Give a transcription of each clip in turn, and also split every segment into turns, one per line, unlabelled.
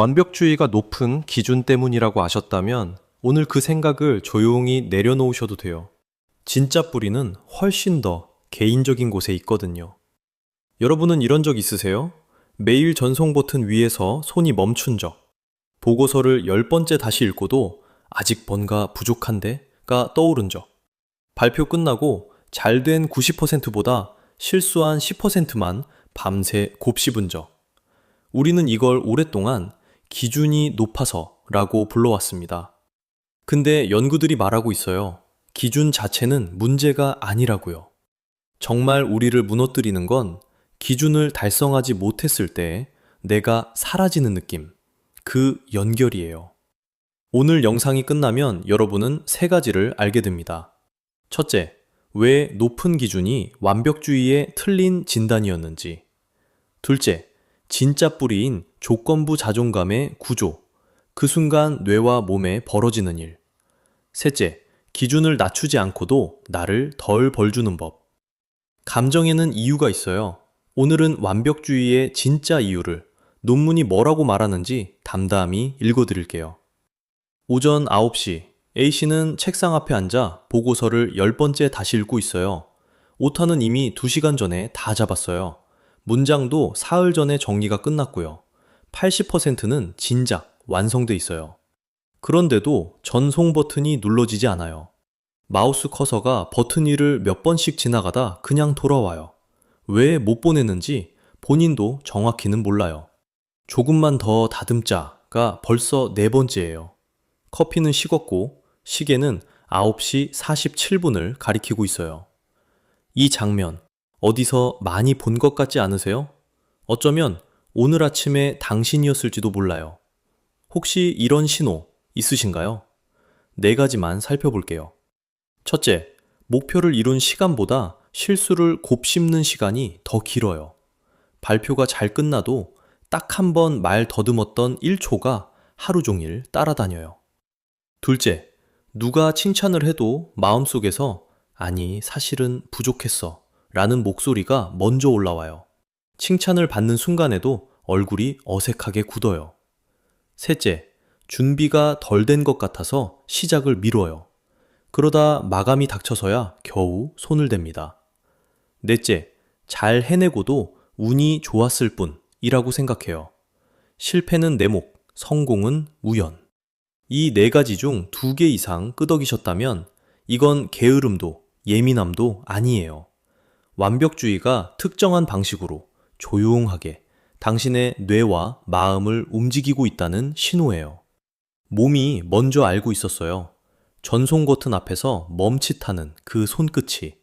완벽주의가 높은 기준 때문이라고 아셨다면 오늘 그 생각을 조용히 내려놓으셔도 돼요. 진짜 뿌리는 훨씬 더 개인적인 곳에 있거든요. 여러분은 이런 적 있으세요? 메일 전송 버튼 위에서 손이 멈춘 적, 보고서를 10번째 다시 읽고도 아직 뭔가 부족한데가 떠오른 적, 발표 끝나고 잘된 90%보다 실수한 10%만 밤새 곱씹은 적. 우리는 이걸 오랫동안 기준이 높아서라고 불러왔습니다. 근데 연구들이 말하고 있어요. 기준 자체는 문제가 아니라고요. 정말 우리를 무너뜨리는 건 기준을 달성하지 못했을 때 내가 사라지는 느낌, 그 연결이에요. 오늘 영상이 끝나면 여러분은 세 가지를 알게 됩니다. 첫째, 왜 높은 기준이 완벽주의의 틀린 진단이었는지. 둘째, 진짜 뿌리인 조건부 자존감의 구조, 그 순간 뇌와 몸에 벌어지는 일. 셋째, 기준을 낮추지 않고도 나를 덜 벌주는 법. 감정에는 이유가 있어요. 오늘은 완벽주의의 진짜 이유를, 논문이 뭐라고 말하는지 담담히 읽어드릴게요. 오전 9시, A씨는 책상 앞에 앉아 보고서를 10번째 다시 읽고 있어요. 오타는 이미 2시간 전에 다 잡았어요. 문장도 사흘 전에 정리가 끝났고요. 80%는 진작 완성돼 있어요. 그런데도 전송 버튼이 눌러지지 않아요. 마우스 커서가 버튼 위를 몇 번씩 지나가다 그냥 돌아와요. 왜 못 보내는지 본인도 정확히는 몰라요. 조금만 더 다듬자가 벌써 4번째예요. 커피는 식었고 시계는 9시 47분을 가리키고 있어요. 이 장면, 어디서 많이 본 것 같지 않으세요? 어쩌면 오늘 아침에 당신이었을지도 몰라요. 혹시 이런 신호 있으신가요? 4가지만 살펴볼게요. 첫째, 목표를 이룬 시간보다 실수를 곱씹는 시간이 더 길어요. 발표가 잘 끝나도 딱 한 번 말 더듬었던 1초가 하루 종일 따라다녀요. 둘째, 누가 칭찬을 해도 마음속에서 아니, 사실은 부족했어 라는 목소리가 먼저 올라와요. 칭찬을 받는 순간에도 얼굴이 어색하게 굳어요. 셋째, 준비가 덜 된 것 같아서 시작을 미뤄요. 그러다 마감이 닥쳐서야 겨우 손을 댑니다. 넷째, 잘 해내고도 운이 좋았을 뿐이라고 생각해요. 실패는 내목, 성공은 우연. 이 4가지 중 2개 이상 끄덕이셨다면 이건 게으름도 예민함도 아니에요. 완벽주의가 특정한 방식으로 조용하게 당신의 뇌와 마음을 움직이고 있다는 신호예요. 몸이 먼저 알고 있었어요. 전송 버튼 앞에서 멈칫하는 그 손끝이.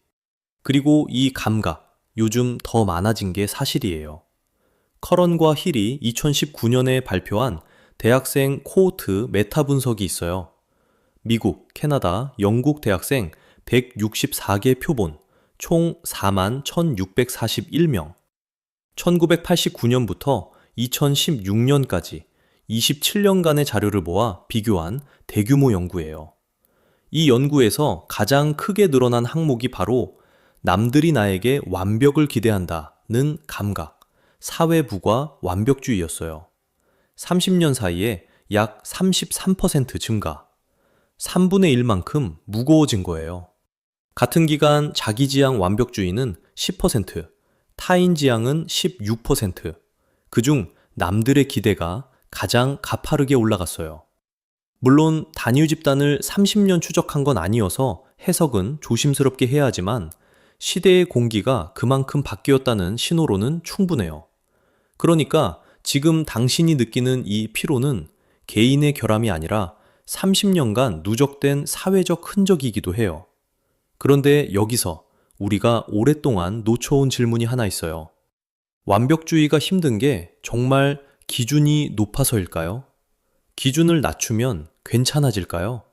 그리고 이 감각, 요즘 더 많아진 게 사실이에요. 커런과 힐이 2019년에 발표한 대학생 코호트 메타 분석이 있어요. 미국, 캐나다, 영국 대학생 164개 표본, 총 41,641명. 1989년부터 2016년까지 27년간의 자료를 모아 비교한 대규모 연구예요. 이 연구에서 가장 크게 늘어난 항목이 바로 남들이 나에게 완벽을 기대한다는 감각, 사회부가 완벽주의였어요. 30년 사이에 약 33% 증가, 3분의 1만큼 무거워진 거예요. 같은 기간 자기지향 완벽주의는 10%, 타인지향은 16%, 그중 남들의 기대가 가장 가파르게 올라갔어요. 물론 단위 집단을 30년 추적한 건 아니어서 해석은 조심스럽게 해야 하지만 시대의 공기가 그만큼 바뀌었다는 신호로는 충분해요. 그러니까 지금 당신이 느끼는 이 피로는 개인의 결함이 아니라 30년간 누적된 사회적 흔적이기도 해요. 그런데 여기서 우리가 오랫동안 놓쳐온 질문이 하나 있어요. 완벽주의가 힘든 게 정말 기준이 높아서일까요? 기준을 낮추면 괜찮아질까요?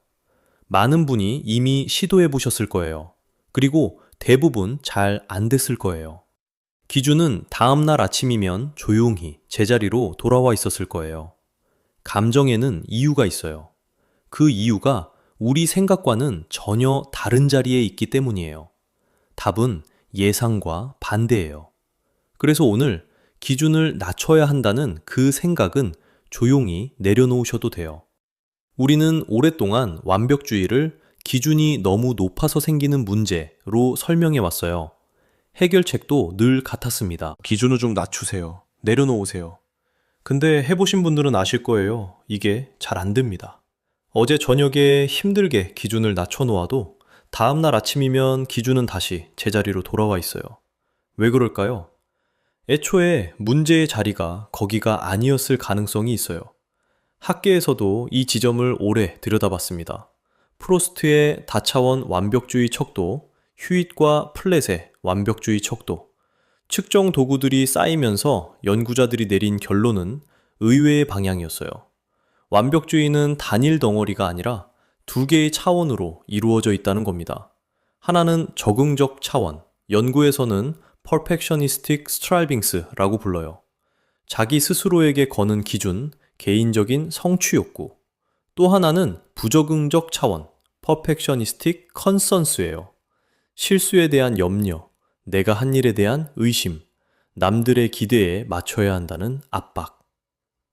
많은 분이 이미 시도해 보셨을 거예요. 그리고 대부분 잘 안 됐을 거예요. 기준은 다음날 아침이면 조용히 제자리로 돌아와 있었을 거예요. 감정에는 이유가 있어요. 그 이유가 우리 생각과는 전혀 다른 자리에 있기 때문이에요. 답은 예상과 반대예요. 그래서 오늘 기준을 낮춰야 한다는 그 생각은 조용히 내려놓으셔도 돼요. 우리는 오랫동안 완벽주의를 기준이 너무 높아서 생기는 문제로 설명해 왔어요. 해결책도 늘 같았습니다. 기준을 좀 낮추세요. 내려놓으세요. 근데 해보신 분들은 아실 거예요. 이게 잘 안 됩니다. 어제 저녁에 힘들게 기준을 낮춰놓아도 다음날 아침이면 기준은 다시 제자리로 돌아와 있어요. 왜 그럴까요? 애초에 문제의 자리가 거기가 아니었을 가능성이 있어요. 학계에서도 이 지점을 오래 들여다봤습니다. 프로스트의 다차원 완벽주의 척도, 휴잇과 플랫의 완벽주의 척도, 측정 도구들이 쌓이면서 연구자들이 내린 결론은 의외의 방향이었어요. 완벽주의는 단일 덩어리가 아니라 두 개의 차원으로 이루어져 있다는 겁니다. 하나는 적응적 차원, 연구에서는 perfectionistic strivings라고 불러요. 자기 스스로에게 거는 기준, 개인적인 성취 욕구. 또 하나는 부적응적 차원, perfectionistic concerns예요. 실수에 대한 염려, 내가 한 일에 대한 의심, 남들의 기대에 맞춰야 한다는 압박.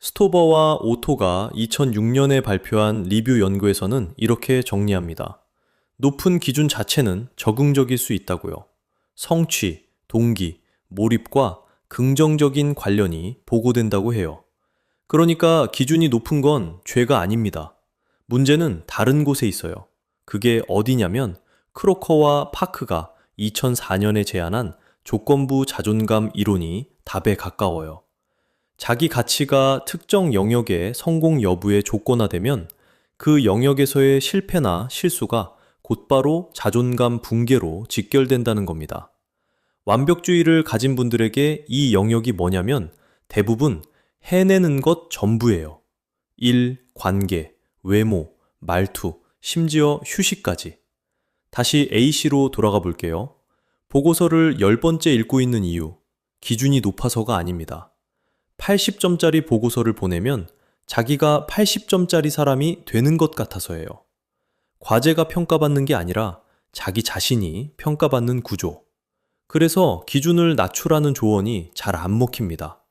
스토버와 오토가 2006년에 발표한 리뷰 연구에서는 이렇게 정리합니다. 높은 기준 자체는 적응적일 수 있다고요. 성취, 동기, 몰입과 긍정적인 관련이 보고된다고 해요. 그러니까 기준이 높은 건 죄가 아닙니다. 문제는 다른 곳에 있어요. 그게 어디냐면 크로커와 파크가 2004년에 제안한 조건부 자존감 이론이 답에 가까워요. 자기 가치가 특정 영역의 성공 여부에 조건화되면 그 영역에서의 실패나 실수가 곧바로 자존감 붕괴로 직결된다는 겁니다. 완벽주의를 가진 분들에게 이 영역이 뭐냐면 대부분 해내는 것 전부예요. 일, 관계, 외모, 말투, 심지어 휴식까지. 다시 A씨로 돌아가 볼게요. 보고서를 10번째 읽고 있는 이유, 기준이 높아서가 아닙니다. 80점짜리 보고서를 보내면 자기가 80점짜리 사람이 되는 것 같아서예요. 과제가 평가받는 게 아니라 자기 자신이 평가받는 구조. 그래서 기준을 낮추라는 조언이 잘 안 먹힙니다.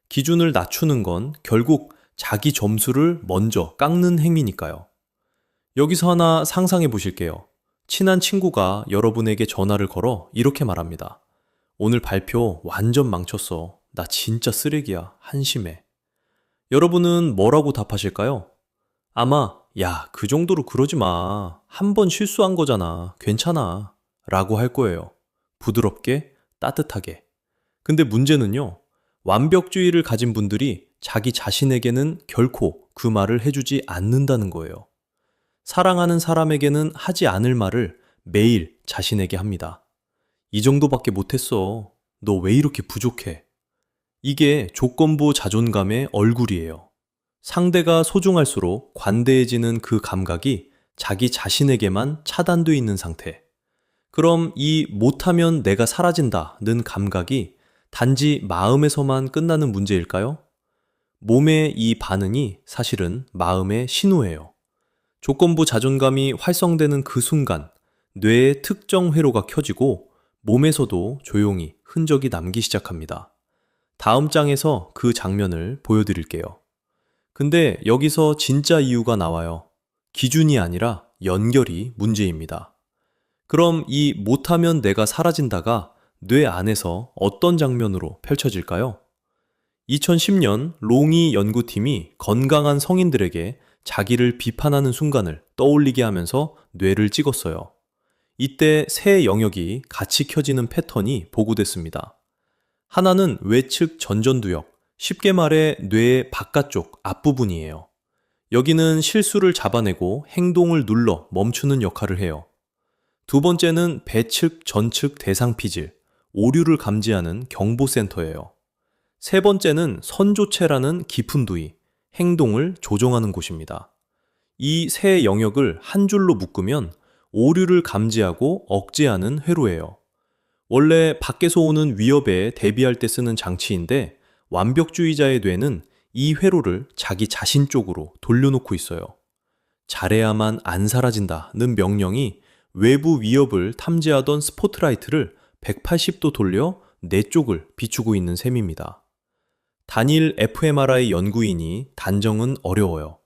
기준을 낮추는 건 결국 자기 점수를 먼저 깎는 행위니까요. 여기서 하나 상상해 보실게요. 친한 친구가 여러분에게 전화를 걸어 이렇게 말합니다. 오늘 발표 완전 망쳤어. 나 진짜 쓰레기야. 한심해. 여러분은 뭐라고 답하실까요? 아마 야, 그 정도로 그러지 마. 한 번 실수한 거잖아. 괜찮아. 라고 할 거예요. 부드럽게, 따뜻하게. 근데 문제는요. 완벽주의를 가진 분들이 자기 자신에게는 결코 그 말을 해주지 않는다는 거예요. 사랑하는 사람에게는 하지 않을 말을 매일 자신에게 합니다. 이 정도밖에 못했어. 너 왜 이렇게 부족해? 이게 조건부 자존감의 얼굴이에요. 상대가 소중할수록 관대해지는 그 감각이 자기 자신에게만 차단돼 있는 상태. 그럼 이 못하면 내가 사라진다는 감각이 단지 마음에서만 끝나는 문제일까요? 몸의 이 반응이 사실은 마음의 신호예요. 조건부 자존감이 활성되는 그 순간 뇌의 특정 회로가 켜지고 몸에서도 조용히 흔적이 남기 시작합니다. 다음 장에서 그 장면을 보여드릴게요. 근데 여기서 진짜 이유가 나와요. 기준이 아니라 연결이 문제입니다. 그럼 이 못하면 내가 사라진다가 뇌 안에서 어떤 장면으로 펼쳐질까요? 2010년 롱이 연구팀이 건강한 성인들에게 자기를 비판하는 순간을 떠올리게 하면서 뇌를 찍었어요. 이때 세 영역이 같이 켜지는 패턴이 보고됐습니다. 하나는 외측 전전두역, 쉽게 말해 뇌의 바깥쪽 앞부분이에요. 여기는 실수를 잡아내고 행동을 눌러 멈추는 역할을 해요. 두 번째는 배측 전측 대상피질, 오류를 감지하는 경보센터예요. 세 번째는 선조체라는 깊은 부위, 행동을 조정하는 곳입니다. 이 세 영역을 한 줄로 묶으면 오류를 감지하고 억제하는 회로예요. 원래 밖에서 오는 위협에 대비할 때 쓰는 장치인데 완벽주의자의 뇌는 이 회로를 자기 자신 쪽으로 돌려놓고 있어요. 잘해야만 안 사라진다는 명령이 외부 위협을 탐지하던 스포트라이트를 180도 돌려 내 쪽을 비추고 있는 셈입니다. 단일 fMRI 연구인이 단정은 어려워요.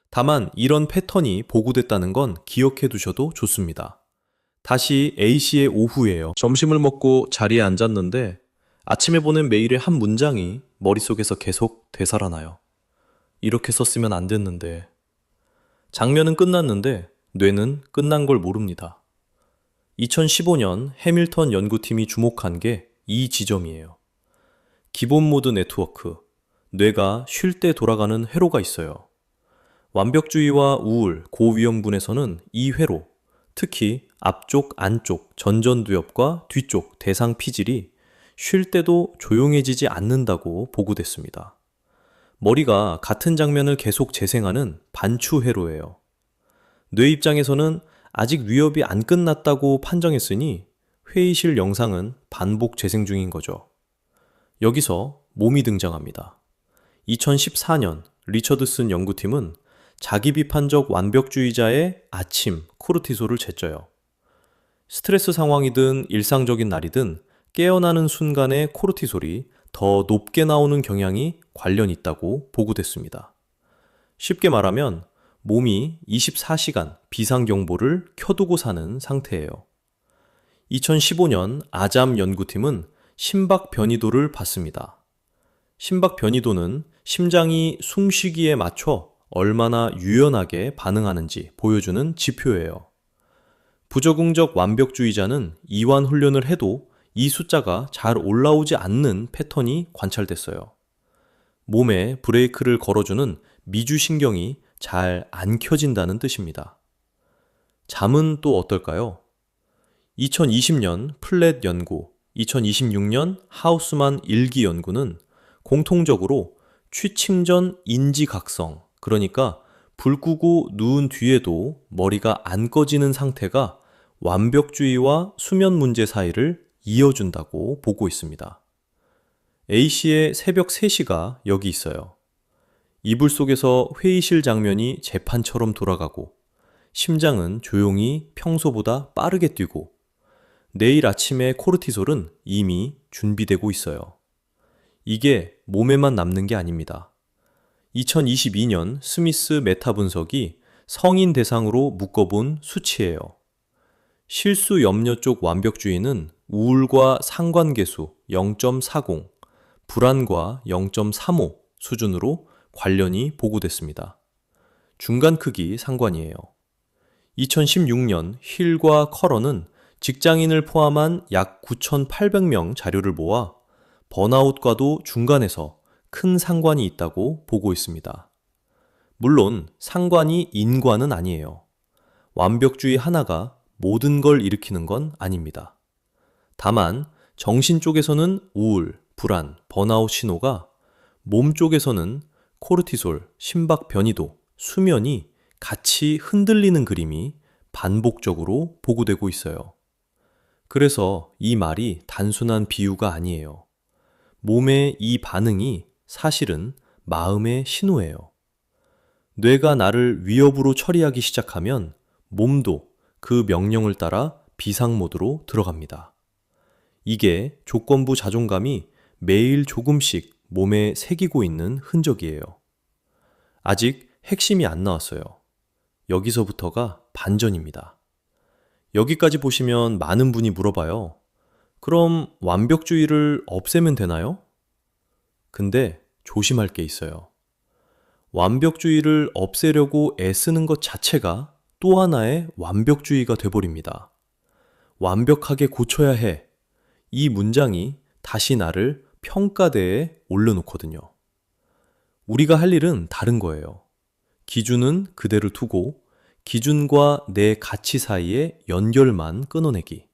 다만 이런 패턴이 보고됐다는 건 기억해 두셔도 좋습니다. 다시 A씨의 오후예요. 점심을 먹고 자리에 앉았는데 아침에 보낸 메일의 한 문장이 머릿속에서 계속 되살아나요. 이렇게 썼으면 안 됐는데. 장면은 끝났는데 뇌는 끝난 걸 모릅니다. 2015년 해밀턴 연구팀이 주목한 게 이 지점이에요. 기본 모드 네트워크, 뇌가 쉴 때 돌아가는 회로가 있어요. 완벽주의와 우울, 고위험군에서는 이 회로, 특히 앞쪽, 안쪽, 전전두엽과 뒤쪽, 대상 피질이 쉴 때도 조용해지지 않는다고 보고됐습니다. 머리가 같은 장면을 계속 재생하는 반추 회로예요. 뇌 입장에서는 아직 위협이 안 끝났다고 판정했으니 회의실 영상은 반복 재생 중인 거죠. 여기서 몸이 등장합니다. 2014년 리처드슨 연구팀은 자기 비판적 완벽주의자의 아침 코르티솔을 재쪄요. 스트레스 상황이든 일상적인 날이든 깨어나는 순간의 코르티솔이 더 높게 나오는 경향이 관련 있다고 보고됐습니다. 쉽게 말하면 몸이 24시간 비상경보를 켜두고 사는 상태예요. 2015년 아잠 연구팀은 심박 변이도를 봤습니다. 심박 변이도는 심장이 숨쉬기에 맞춰 얼마나 유연하게 반응하는지 보여주는 지표예요. 부적응적 완벽주의자는 이완 훈련을 해도 이 숫자가 잘 올라오지 않는 패턴이 관찰됐어요. 몸에 브레이크를 걸어주는 미주신경이 잘 안 켜진다는 뜻입니다. 잠은 또 어떨까요? 2020년 플랫 연구, 2026년 하우스만 일기 연구는 공통적으로 취침 전 인지각성, 그러니까 불 끄고 누운 뒤에도 머리가 안 꺼지는 상태가 완벽주의와 수면 문제 사이를 이어준다고 보고 있습니다. A씨의 새벽 3시가 여기 있어요. 이불 속에서 회의실 장면이 재판처럼 돌아가고 심장은 조용히 평소보다 빠르게 뛰고 내일 아침에 코르티솔은 이미 준비되고 있어요. 이게 몸에만 남는 게 아닙니다. 2022년 스미스 메타 분석이 성인 대상으로 묶어본 수치예요. 실수 염려 쪽 완벽주의는 우울과 상관계수 0.40, 불안과 0.35 수준으로 관련이 보고됐습니다. 중간 크기 상관이에요. 2016년 힐과 커런은 직장인을 포함한 약 9,800명 자료를 모아 번아웃과도 중간에서 큰 상관이 있다고 보고 있습니다. 물론 상관이 인과는 아니에요. 완벽주의 하나가 모든 걸 일으키는 건 아닙니다. 다만 정신 쪽에서는 우울, 불안, 번아웃 신호가, 몸 쪽에서는 코르티솔, 심박 변이도, 수면이 같이 흔들리는 그림이 반복적으로 보고되고 있어요. 그래서 이 말이 단순한 비유가 아니에요. 몸의 이 반응이 사실은 마음의 신호예요. 뇌가 나를 위협으로 처리하기 시작하면 몸도 그 명령을 따라 비상 모드로 들어갑니다. 이게 조건부 자존감이 매일 조금씩 몸에 새기고 있는 흔적이에요. 아직 핵심이 안 나왔어요. 여기서부터가 반전입니다. 여기까지 보시면 많은 분이 물어봐요. 그럼 완벽주의를 없애면 되나요? 근데 조심할 게 있어요. 완벽주의를 없애려고 애쓰는 것 자체가 또 하나의 완벽주의가 돼버립니다. 완벽하게 고쳐야 해. 이 문장이 다시 나를 평가대에 올려놓거든요. 우리가 할 일은 다른 거예요. 기준은 그대로 두고 기준과 내 가치 사이의 연결만 끊어내기.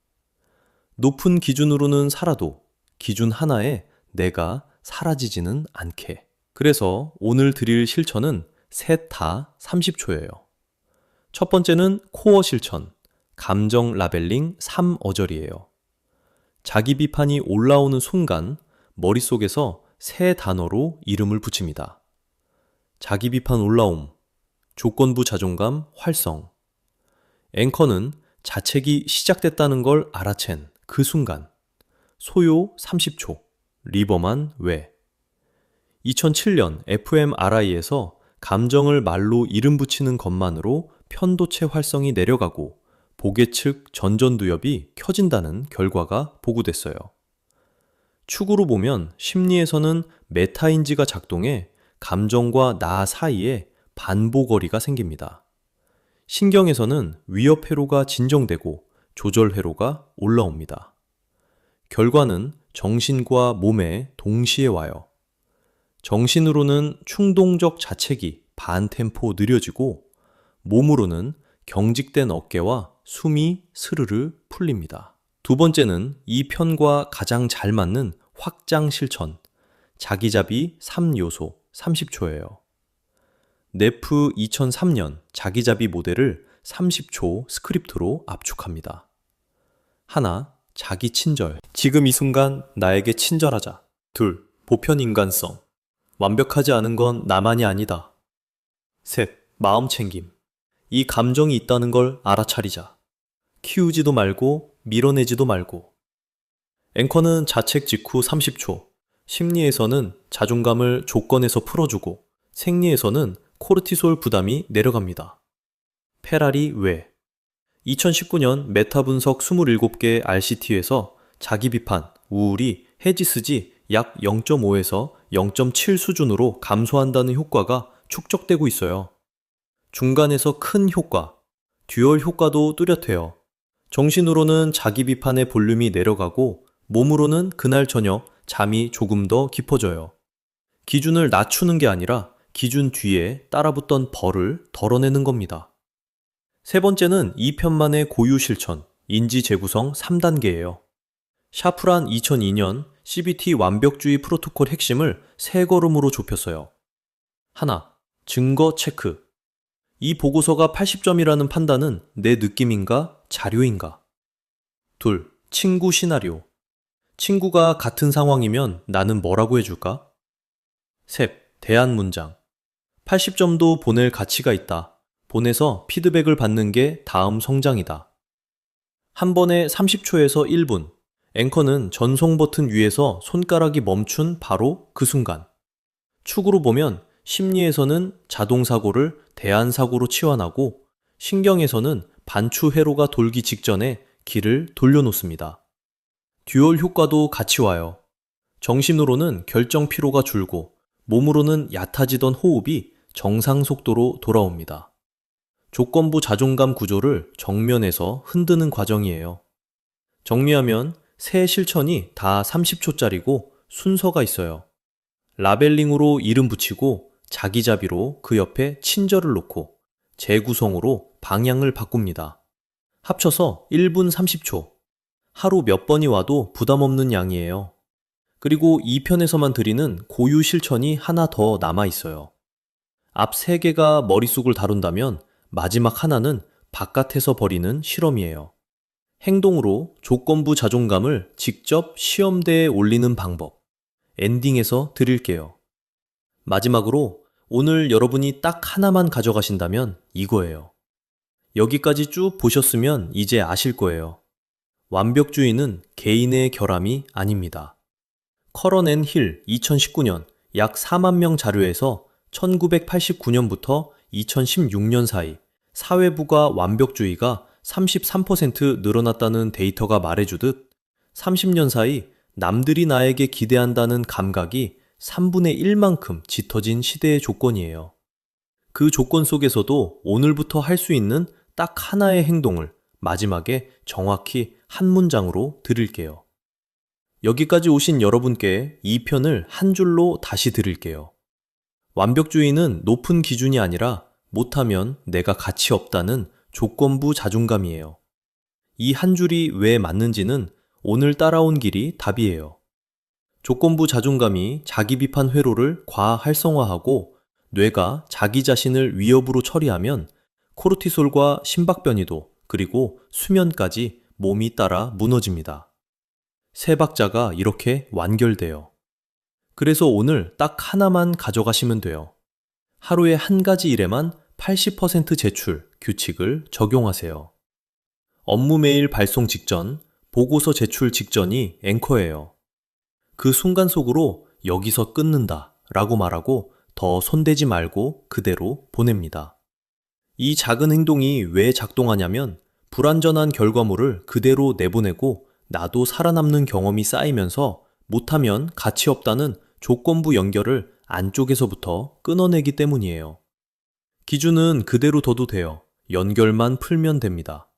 높은 기준으로는 살아도 기준 하나에 내가 사라지지는 않게. 그래서 오늘 드릴 실천은 셋 다 30초예요. 첫 번째는 코어 실천, 감정 라벨링 3어절이에요. 자기 비판이 올라오는 순간 머릿속에서 세 단어로 이름을 붙입니다. 자기 비판 올라옴, 조건부 자존감 활성. 앵커는 자책이 시작됐다는 걸 알아챈 그 순간. 소요 30초, 리버만 왜. 2007년 fMRI에서 감정을 말로 이름 붙이는 것만으로 편도체 활성이 내려가고 보게 측 전전두엽이 켜진다는 결과가 보고됐어요. 축으로 보면 심리에서는 메타인지가 작동해 감정과 나 사이에 반보거리가 생깁니다. 신경에서는 위협 회로가 진정되고 조절 회로가 올라옵니다. 결과는 정신과 몸에 동시에 와요. 정신으로는 충동적 자책이 반템포 느려지고 몸으로는 경직된 어깨와 숨이 스르르 풀립니다. 두 번째는 이 편과 가장 잘 맞는 확장 실천, 자기자비 3요소 30초예요. 네프 2003년 자기자비 모델을 30초 스크립트로 압축합니다. 하나, 자기 친절. 지금 이 순간 나에게 친절하자. 둘, 보편 인간성. 완벽하지 않은 건 나만이 아니다. 셋, 마음 챙김. 이 감정이 있다는 걸 알아차리자. 키우지도 말고 밀어내지도 말고. 앵커는 자책 직후 30초, 심리에서는 자존감을 조건에서 풀어주고 생리에서는 코르티솔 부담이 내려갑니다. 페라리 외 2019년 메타 분석 27개 RCT에서 자기 비판, 우울이 헤지스지 약 0.5에서 0.7 수준으로 감소한다는 효과가 축적되고 있어요. 중간에서 큰 효과, 듀얼 효과도 뚜렷해요. 정신으로는 자기 비판의 볼륨이 내려가고 몸으로는 그날 저녁 잠이 조금 더 깊어져요. 기준을 낮추는 게 아니라 기준 뒤에 따라붙던 벌을 덜어내는 겁니다. 세 번째는 2편만의 고유 실천, 인지 재구성 3단계예요. 샤프란 2002년 CBT 완벽주의 프로토콜 핵심을 세 걸음으로 좁혔어요. 하나, 증거 체크. 이 보고서가 80점이라는 판단은 내 느낌인가, 자료인가? 둘, 친구 시나리오. 친구가 같은 상황이면 나는 뭐라고 해줄까? 셋, 대안 문장. 80점도 보낼 가치가 있다. 보내서 피드백을 받는 게 다음 성장이다. 한 번에 30초에서 1분. 앵커는 전송 버튼 위에서 손가락이 멈춘 바로 그 순간. 축으로 보면 심리에서는 자동사고를 대안사고로 치환하고 신경에서는 반추 회로가 돌기 직전에 길을 돌려놓습니다. 듀얼 효과도 같이 와요. 정신으로는 결정 피로가 줄고 몸으로는 얕아지던 호흡이 정상 속도로 돌아옵니다. 조건부 자존감 구조를 정면에서 흔드는 과정이에요. 정리하면 새 실천이 다 30초짜리고 순서가 있어요. 라벨링으로 이름 붙이고 자기자비로 그 옆에 친절을 놓고 재구성으로 방향을 바꿉니다. 합쳐서 1분 30초. 하루 몇 번이 와도 부담 없는 양이에요. 그리고 2편에서만 드리는 고유 실천이 하나 더 남아 있어요. 앞 3개가 머릿속을 다룬다면 마지막 하나는 바깥에서 벌이는 실험이에요. 행동으로 조건부 자존감을 직접 시험대에 올리는 방법. 엔딩에서 드릴게요. 마지막으로 오늘 여러분이 딱 하나만 가져가신다면 이거예요. 여기까지 쭉 보셨으면 이제 아실 거예요. 완벽주의는 개인의 결함이 아닙니다. 커런 앤 힐 2019년 약 4만 명 자료에서 1989년부터 2016년 사이 사회부가 완벽주의가 33% 늘어났다는 데이터가 말해주듯 30년 사이 남들이 나에게 기대한다는 감각이 3분의 1만큼 짙어진 시대의 조건이에요. 그 조건 속에서도 오늘부터 할 수 있는 딱 하나의 행동을 마지막에 정확히 한 문장으로 드릴게요. 여기까지 오신 여러분께 이 편을 한 줄로 다시 드릴게요. 완벽주의는 높은 기준이 아니라 못하면 내가 가치 없다는 조건부 자존감이에요. 이 한 줄이 왜 맞는지는 오늘 따라온 길이 답이에요. 조건부 자존감이 자기 비판 회로를 과활성화하고 뇌가 자기 자신을 위협으로 처리하면 코르티솔과 심박변이도 그리고 수면까지 몸이 따라 무너집니다. 세 박자가 이렇게 완결돼요. 그래서 오늘 딱 하나만 가져가시면 돼요. 하루에 한 가지 일에만 80% 제출 규칙을 적용하세요. 업무 메일 발송 직전, 보고서 제출 직전이 앵커예요. 그 순간 속으로 여기서 끊는다 라고 말하고 더 손대지 말고 그대로 보냅니다. 이 작은 행동이 왜 작동하냐면 불완전한 결과물을 그대로 내보내고 나도 살아남는 경험이 쌓이면서 못하면 가치 없다는 조건부 연결을 안쪽에서부터 끊어내기 때문이에요. 기준은 그대로 둬도 돼요. 연결만 풀면 됩니다.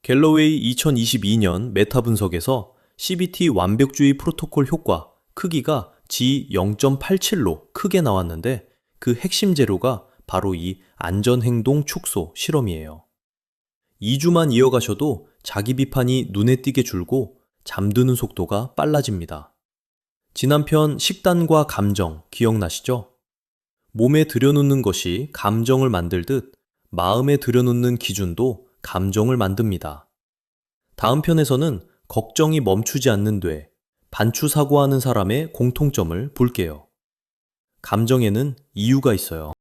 갤러웨이 2022년 메타 분석에서 CBT 완벽주의 프로토콜 효과 크기가 G 0.87로 크게 나왔는데 그 핵심 재료가 바로 이 안전행동 축소 실험이에요. 2주만 이어가셔도 자기 비판이 눈에 띄게 줄고 잠드는 속도가 빨라집니다. 지난 편 식단과 감정 기억나시죠? 몸에 들여놓는 것이 감정을 만들듯 마음에 들여놓는 기준도 감정을 만듭니다. 다음 편에서는 걱정이 멈추지 않는 뇌, 반추사고하는 사람의 공통점을 볼게요. 감정에는 이유가 있어요.